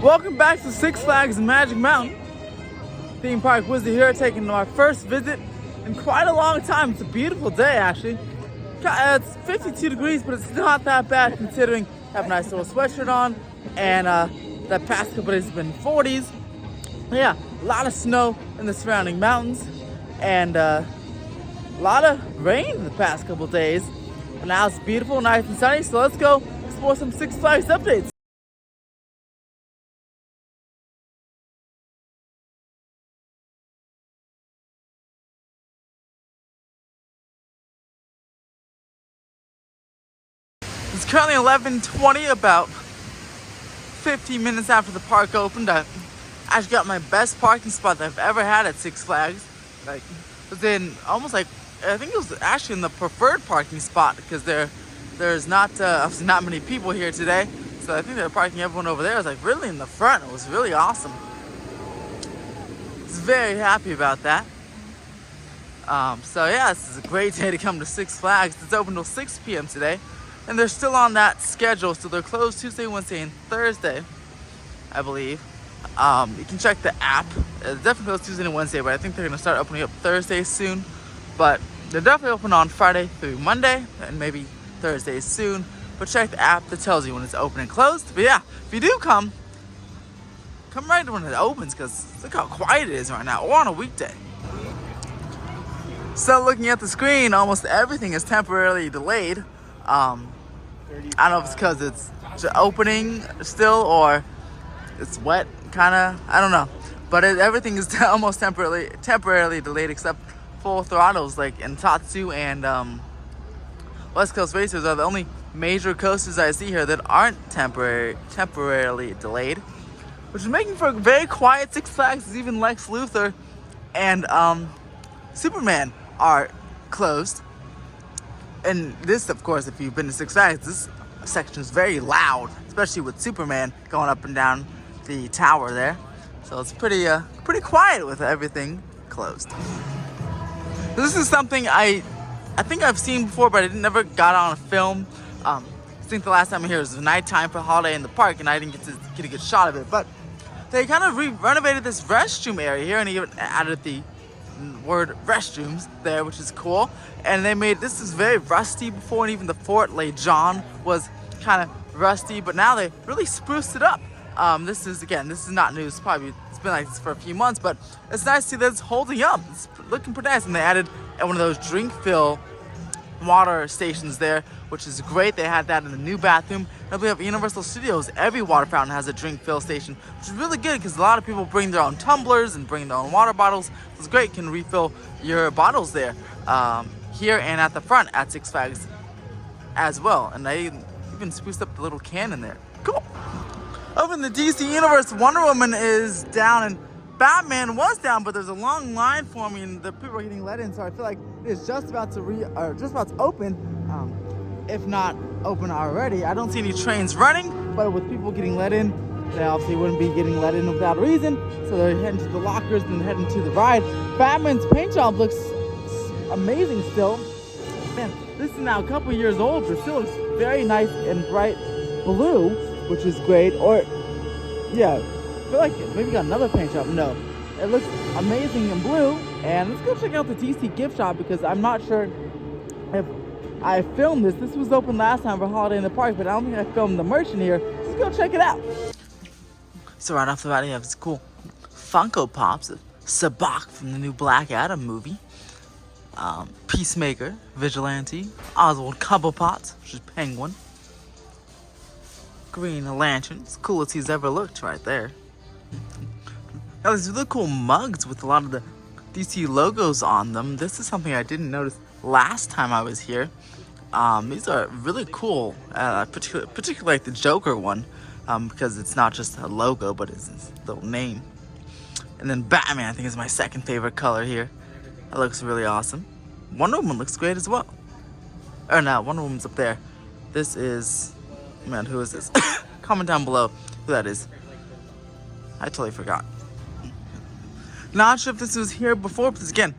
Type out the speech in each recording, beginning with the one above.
Welcome back to Six Flags Magic Mountain theme park. Wizard here, taking my first visit in quite a long time. It's a beautiful day, actually. It's 52 degrees, but it's not that bad considering I have a nice little sweatshirt on, and that past couple days have been 40s. Yeah, a lot of snow in the surrounding mountains, and a lot of rain the past couple days. But now it's beautiful, nice and sunny, so let's go explore some Six Flags updates. It's currently 11:20, about 15 minutes after the park opened. I actually got my best parking spot that I've ever had at Six Flags. Like, it was in almost like, I think it was actually in the preferred parking spot because there's not obviously not many people here today. So I think they're parking everyone over there. It was like really in the front. It was really awesome. I was very happy about that. So yeah, this is a great day to come to Six Flags. It's open till 6 p.m. today. And they're still on that schedule, so they're closed Tuesday, Wednesday, and Thursday, I believe. You can check the app. It's definitely closed Tuesday and Wednesday, but I think they're going to start opening up Thursday soon. But they're definitely open on Friday through Monday, and maybe Thursday soon. But check the app that tells you when it's open and closed. But yeah, if you do come right when it opens, because look how quiet it is right now, or on a weekday. So looking at the screen, almost everything is temporarily delayed. I don't know if it's because it's opening still or it's wet, kind of. I don't know. But everything is almost temporarily delayed except full throttles, like in Tatsu and West Coast Racers are the only major coasters I see here that aren't temporarily delayed, which is making for a very quiet Six Flags. Even Lex Luthor and Superman are closed. And this, of course, if you've been to Six Flags, this section is very loud, especially with Superman going up and down the tower there. So it's pretty quiet with everything closed. This is something I think I've seen before, but I never got on a film. I think the last time I here was nighttime for a holiday in the park, and I didn't get a good shot of it. But they kind of renovated this restroom area here, and even added the word restrooms there, which is cool. And they made this is very rusty before, and even the Fort Le John was kind of rusty, but now they really spruced it up. This is not new. It's been like this for a few months, but it's nice to see that it's holding up. It's looking pretty nice. And they added one of those drink fill water stations there, which is great. They had that in the new bathroom. And we have Universal Studios. Every water fountain has a drink fill station, which is really good because a lot of people bring their own tumblers and bring their own water bottles. So it's great. You can refill your bottles there, here and at the front at Six Flags as well. And they even spruced up the little cannon there. Cool. Over in the DC universe, Wonder Woman is down and Batman was down, but there's a long line forming and the people are getting let in. So I feel like it's just about to open, if not open already. I don't see any trains running, but with people getting let in, they obviously wouldn't be getting let in without a reason. So they're heading to the lockers and heading to the ride. Batman's paint job looks amazing still. Man, this is now a couple years old, but still looks very nice and bright blue, which is great. Or, yeah, I feel like it maybe got another paint job. No, it looks amazing in blue. And let's go check out the DC gift shop because I'm not sure if I filmed this. This was open last time for Holiday in the Park, but I don't think I filmed the merch in here. Let's go check it out. So right off the bat, you have this cool Funko Pops of Sabak from the new Black Adam movie. Peacemaker, Vigilante, Oswald Cobblepot, which is Penguin. Green Lantern, it's cool as he's ever looked right there. Now there's really cool mugs with a lot of the DC logos on them. This is something I didn't notice last time I was here. These are really cool, particularly like the Joker one, because it's not just a logo, but it's his little name. And then Batman, I think, is my second favorite color here. That looks really awesome. Wonder Woman looks great as well. Or no, Wonder Woman's up there. This is, man, who is this? Comment down below who that is. I totally forgot. Not sure if this was here before, because again,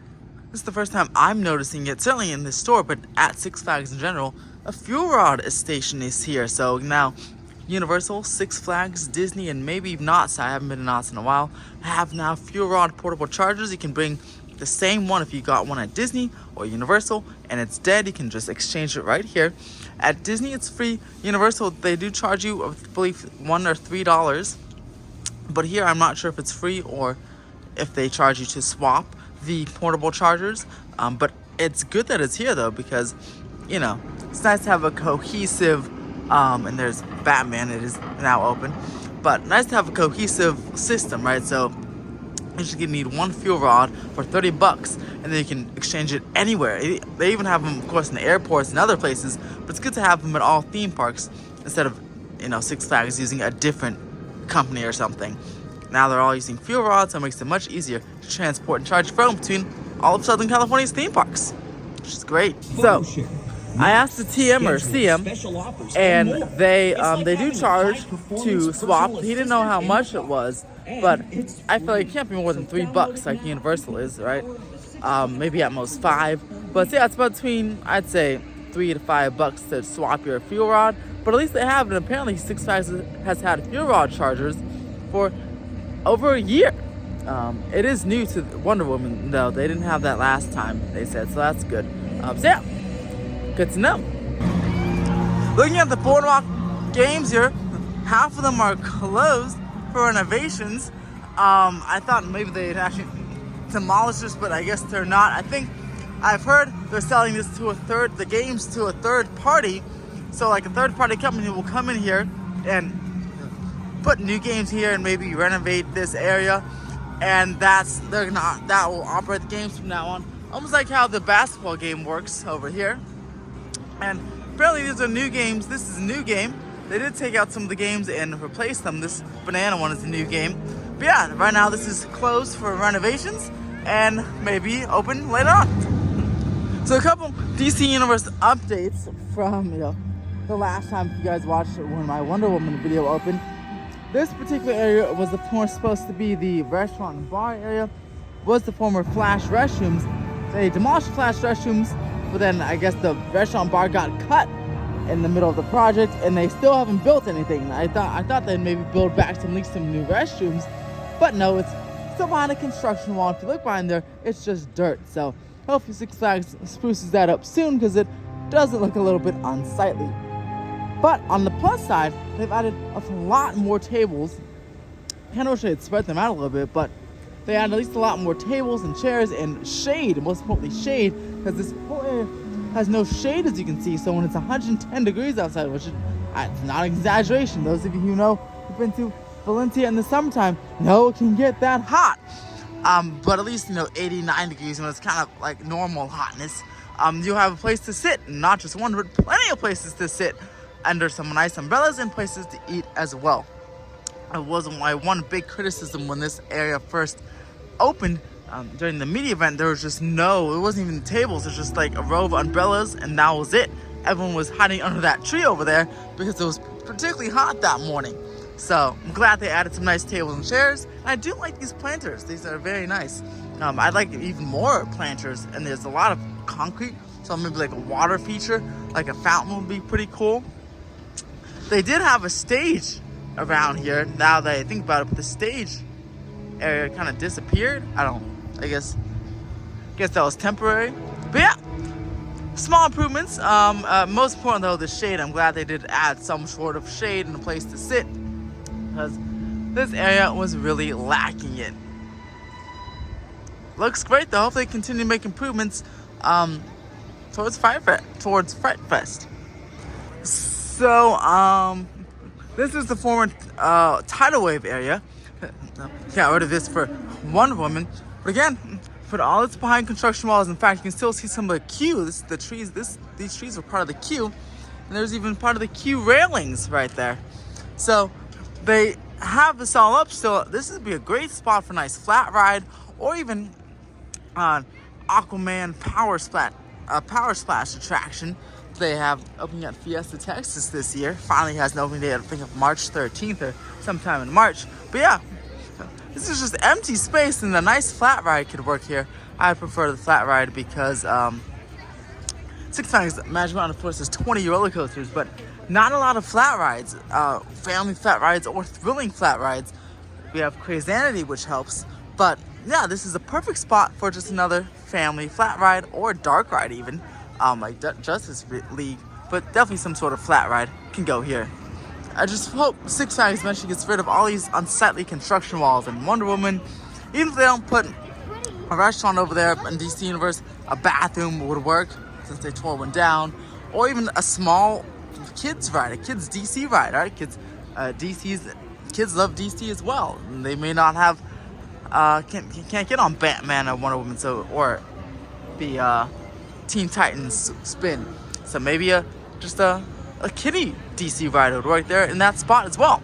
this is the first time I'm noticing it, certainly in this store, but at Six Flags in general, a fuel rod station is here. So now Universal, Six Flags, Disney, and maybe Knott's. I haven't been to Knott's in a while. Have now fuel rod portable chargers. You can bring the same one if you got one at Disney or Universal and it's dead. You can just exchange it right here. At Disney, it's free. Universal, they do charge you, I believe, $1 or $3. But here, I'm not sure if it's free or if they charge you to swap the portable chargers. But it's good that it's here though, because you know it's nice to have a cohesive. And there's Batman. It is now open, but nice to have a cohesive system, right? So you should need one fuel rod for $30, and then you can exchange it anywhere. They even have them, of course, in the airports and other places. But it's good to have them at all theme parks instead of Six Flags using a different company or something. Now they're all using fuel rods, so it makes it much easier to transport and charge your phone between all of Southern California's theme parks, which is great. So I asked the TM or CM, and they do charge to swap. He didn't know how much it was, but I feel like it can't be more than $3 like Universal is, right? Maybe at most $5. But yeah, it's about between, I'd say, $3 to $5 to swap your fuel rod. But at least they have it. And apparently Six Flags has had fuel rod chargers for over a year. It is new to Wonder Woman, though. They didn't have that last time, they said, so that's good. So yeah, good to know. Looking at the Boardwalk games here, half of them are closed for renovations. I thought maybe they'd actually demolish this, but I guess they're not. I think I've heard they're selling this to the games to a third party. So like a third party company will come in here and put new games here and maybe renovate this area, and that will operate the games from now on, almost like how the basketball game works over here. And apparently these are new games. This is a new game. They did take out some of the games and replace them. This banana one is a new game. But yeah, right now this is closed for renovations and maybe open later on. So a couple DC Universe updates from the last time you guys watched when my Wonder Woman video opened. This particular area was supposed to be the restaurant and bar area, was the former Flash restrooms. They demolished the Flash restrooms, but then I guess the restaurant bar got cut in the middle of the project, and they still haven't built anything. I thought they'd maybe build back some new restrooms, but no, it's still behind a construction wall. If you look behind there, it's just dirt. So hopefully Six Flags spruces that up soon, because it doesn't look a little bit unsightly. But on the plus side, they've added a lot more tables. I kind of wish they had spread them out a little bit, but they added at least a lot more tables and chairs and shade, most importantly shade, because this whole area has no shade, as you can see. So when it's 110 degrees outside, which is not an exaggeration, those of you who know who've been to Valencia in the summertime know it can get that hot. But at least 89 degrees when it's kind of like normal hotness. You have a place to sit, not just one, but plenty of places to sit under some nice umbrellas and places to eat as well. It was my one big criticism when this area first opened. During the media event, there was just it wasn't even tables. It was just like a row of umbrellas, and that was it. Everyone was hiding under that tree over there because it was particularly hot that morning. So I'm glad they added some nice tables and chairs. And I do like these planters. These are very nice. I'd like even more planters, and there's a lot of concrete, so maybe like a water feature, like a fountain would be pretty cool. They did have a stage around here, now that I think about it, but the stage area kind of disappeared. I guess that was temporary. But yeah, small improvements. Most important though, the shade. I'm glad they did add some sort of shade and a place to sit, because this area was really lacking it. Looks great though. Hopefully they continue to make improvements towards Fright Fest. So this is the former tidal wave area. Got rid of this for Wonder Woman, but again, put all its behind construction walls. In fact, you can still see some of the queue. These trees are part of the queue, and there's even part of the queue railings right there. So they have this all up still. This would be a great spot for a nice flat ride, or even Aquaman Power Splash attraction. They have opening at Fiesta, Texas this year. Finally has an opening date, I think, of March 13th or sometime in March. But yeah, this is just empty space, and a nice flat ride could work here. I prefer the flat ride because Six Flags Magic Mountain, of course, has 20 roller coasters, but not a lot of flat rides, family flat rides or thrilling flat rides. We have Crazanity, which helps. But yeah, this is a perfect spot for just another family flat ride or dark ride even, like Justice League. But definitely some sort of flat ride can go here. I just hope Six Flags eventually gets rid of all these unsightly construction walls and Wonder Woman. Even if they don't put a restaurant over there in DC Universe, a bathroom would work since they tore one down. Or even a small kids ride, a kids DC ride, right? Kids love DC as well. And they may not have, can't get on Batman or Wonder Woman, or the Teen Titans spin. So maybe just a kiddie DC ride would work there in that spot as well.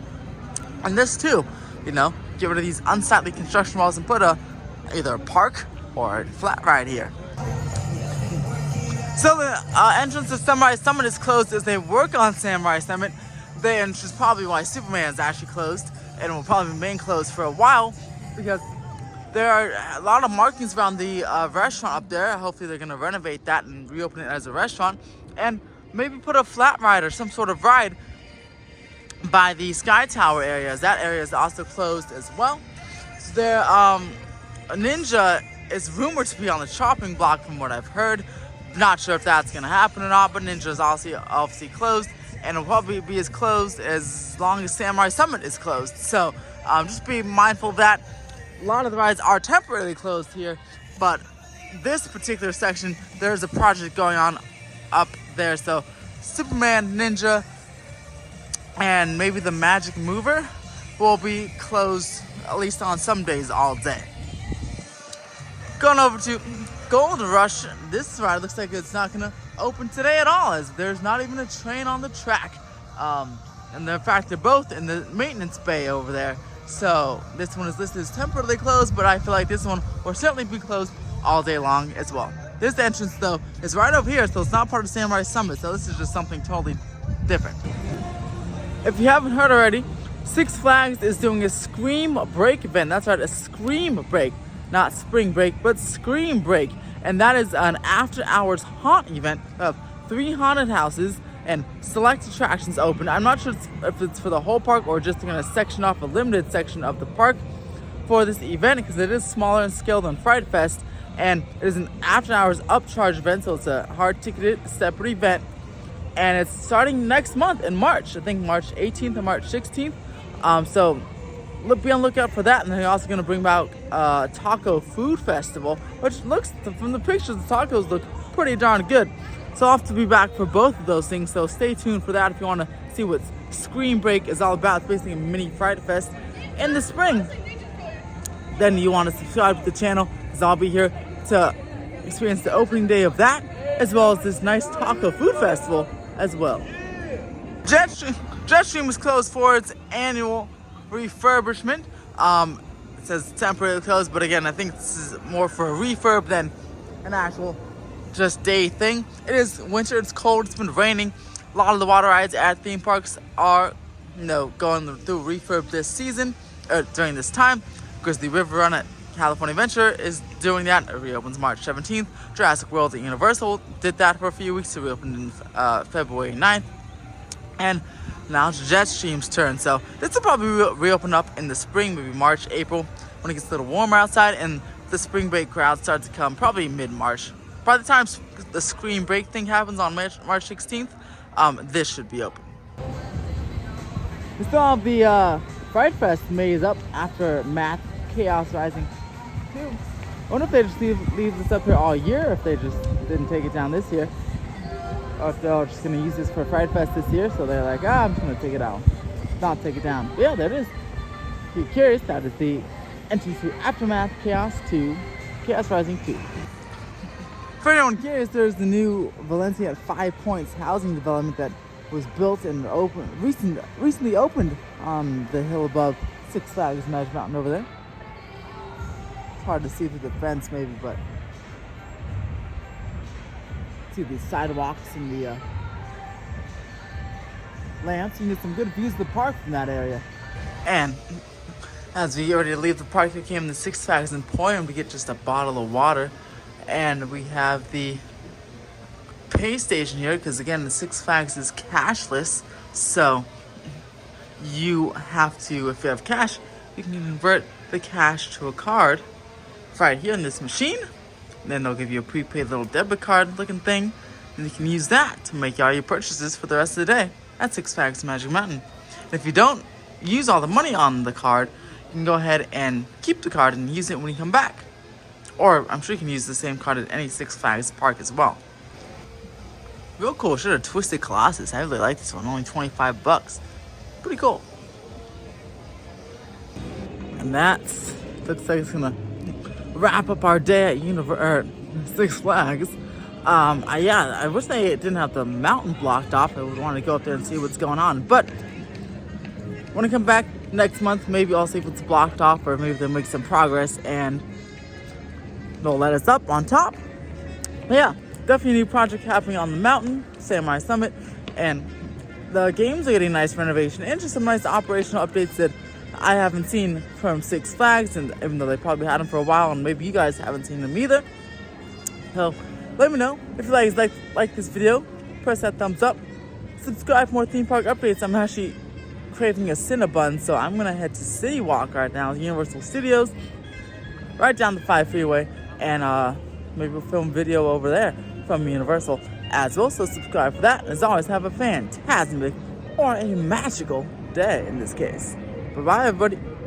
And this too, get rid of these unsightly construction walls and put either a park or a flat ride here. So the entrance to Samurai Summit is closed as they work on Samurai Summit. Which is probably why Superman is actually closed and will probably remain closed for a while, because there are a lot of markings around the restaurant up there. Hopefully they're going to renovate that and reopen it as a restaurant, and maybe put a flat ride or some sort of ride by the Sky Tower areas. That area is also closed as well. So there, Ninja is rumored to be on the chopping block from what I've heard. Not sure if that's going to happen or not, but Ninja is obviously closed, and it'll probably be as closed as long as Samurai Summit is closed. So just be mindful of that. A lot of the rides are temporarily closed here, but this particular section, there's a project going on up there. So Superman, Ninja, and maybe the Magic Mover will be closed at least on some days all day. Going over to Gold Rush, this ride looks like it's not going to open today at all, as there's not even a train on the track. And in fact, they're both in the maintenance bay over there. So this one is listed as temporarily closed, but I feel like this one will certainly be closed all day long as well. This entrance, though, is right over here, so it's not part of Samurai Summit. So this is just something totally different. If you haven't heard already, Six Flags is doing a Scream Break event. That's right, a Scream Break. Not Spring Break, but Scream Break. And that is an after-hours haunt event of 3 haunted houses and select attractions open. I'm not sure if it's for the whole park or just going to section off a limited section of the park for this event, because it is smaller in scale than Fright Fest, and it is an after-hours upcharge event, so it's a hard-ticketed separate event, and it's starting next month in March. I think March 18th or March 16th. So be on the lookout for that. And they're also going to bring about Taco Food Festival, which looks, from the pictures, the tacos look pretty darn good. So I'll have to be back for both of those things, so stay tuned for that if you want to see what Scream Break is all about. It's basically a mini Fright Fest in the spring. Then you want to subscribe to the channel, because I'll be here to experience the opening day of that, as well as this nice Taco Food Festival as well. Jetstream was closed for its annual refurbishment. It says temporarily closed, but again, I think this is more for a refurb than an actual just day thing. It is winter, it's cold, it's been raining. A lot of the water rides at theme parks are going through refurb this season, during this time. Grizzly River Run at California Adventure is doing that. It reopens March 17th. Jurassic World at Universal did that for a few weeks. It reopened in February 9th. And now it's Jetstream's turn. So this will probably reopen up in the spring, maybe March, April, when it gets a little warmer outside and the spring break crowd starts to come, probably mid-March. By the time the Scream Break thing happens on March 16th, this should be open. We still have the Fright Fest maze up after Math Chaos Rising 2. I wonder if they just leave this up here all year, or if they just didn't take it down this year. Or if they're just going to use this for Fright Fest this year, so they're like, I'm just going to take it out. Not take it down. But yeah, there it is. If you're curious, that is the entrance to Aftermath Chaos 2, Chaos Rising 2. For anyone curious, there's the new Valencia at 5 Points housing development that was built and recently opened on the hill above Six Flags Magic Mountain over there. It's hard to see through the fence maybe, but see the sidewalks and the lamps. You can get some good views of the park from that area. And as we already leave the park, we came to Six Flags Emporium to get just a bottle of water. And we have the pay station here because, again, the Six Flags is cashless. So you have to, if you have cash, you can convert the cash to a card right here in this machine. Then they'll give you a prepaid little debit card looking thing, and you can use that to make all your purchases for the rest of the day at Six Flags Magic Mountain. And if you don't use all the money on the card, you can go ahead and keep the card and use it when you come back. Or I'm sure you can use the same card at any Six Flags park as well. Real cool shirt of Twisted Colossus. I really like this one. Only 25 bucks. Pretty cool. And that looks like it's gonna wrap up our day at Six Flags. I wish they didn't have the mountain blocked off. I would want to go up there and see what's going on. But when I come back next month, maybe I'll see if it's blocked off, or maybe they'll make some progress and they'll let us up on top. But yeah, definitely a new project happening on the mountain, Samurai Summit, and the games are getting nice renovation and just some nice operational updates that I haven't seen from Six Flags, and even though they probably had them for a while, and maybe you guys haven't seen them either. So let me know if you guys like this video. Press that thumbs up. Subscribe for more theme park updates. I'm actually craving a Cinnabon, so I'm gonna head to City Walk right now, Universal Studios, right down the 5 freeway, and maybe we'll film video over there from Universal as well. So subscribe for that. As always, have a fantastic or a magical day in this case. Bye bye, everybody.